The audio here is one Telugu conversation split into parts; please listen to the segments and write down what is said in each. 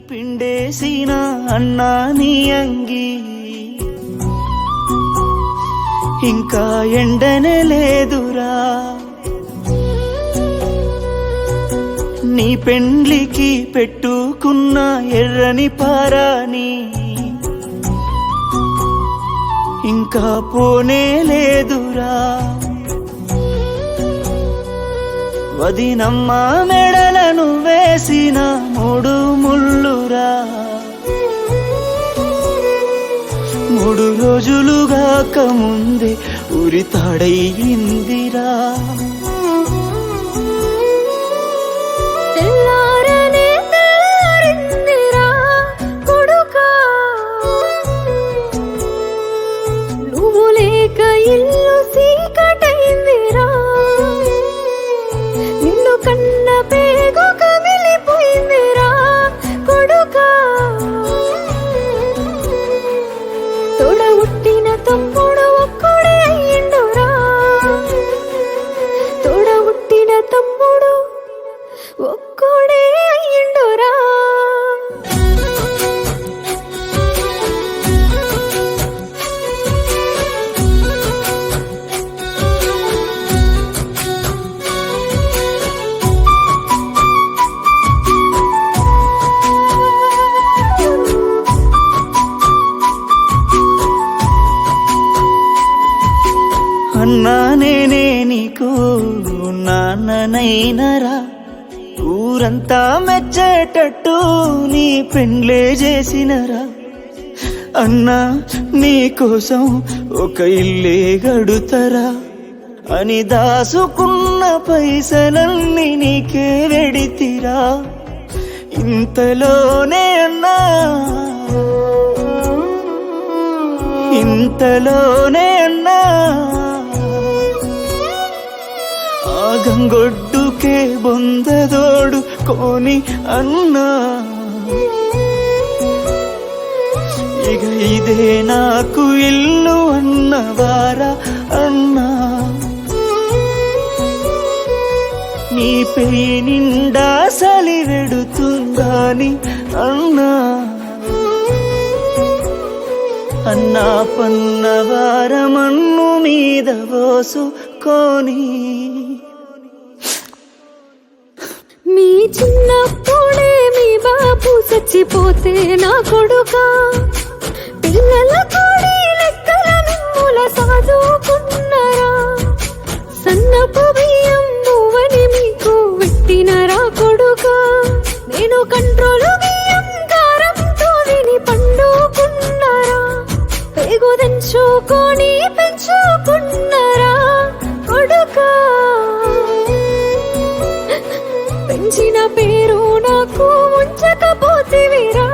పిండేసిన అన్నా నీ అంగి ఇంకా ఎండనే లేదురా, నీ పెండ్లికి పెట్టుకున్న ఎర్రని పారాని ఇంకా పోనే లేదురా. వదినమ్మ మెడలను వేసిన 3 ముళ్ళురా, 3 రోజులుగాక ముందే ఉరితాడయ్యిందిరా. ఇల్లు సీకటైందిరా, నిన్ను కన్న పేగు కమిలిపోయిందిరా కొడుకా. తోడ ఉట్టిన తమ్ముడు ఒక్కడే అయ్యిండురా, తోడ ఉట్టిన తమ్ముడు ఒక్కడే అయ్యిండురా. అన్నా నేనే నీకు నాన్ననైనరా, ఊరంతా మెచ్చేటట్టు నీ పెండ్లే చేసినరా. అన్నా నీకోసం ఒక ఇల్లే గడుతరా అని దాసుకున్న పైసలన్నీ నీకే వెడితిరా. ఇంతలోనే అన్నా, ఇంతలోనే అన్నా ఆ గంగొడ్డుకే బొందదోడు కోని అన్నా. ఇక ఇదే నాకు ఇల్లు అన్నవారా అన్నా, నీ పెయి నిండా సలి వెడుతుందాని అన్నా. అన్నా పన్నవారమన్ను మీద పోసుకొని మీ చిన్నప్పుడే మీ బాబు చచ్చిపోతే నా కొడుకా, పిల్లల కోడి లెక్కల మిమ్ముల సాదుకున్నరా. సన్నపు బియ్యం నువ్వని మీకు పెట్టినరా కొడుకా, నేను కంట్రోలు బియ్యం కారంతో విని పండుకున్నరా. పేగు దంచుకొని పెంచుకున్నరా కొడుకా, పెంచిన పేరు నాకు ఉంచకపోతివిరా.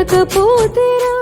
ఇవ్వకపోతేరా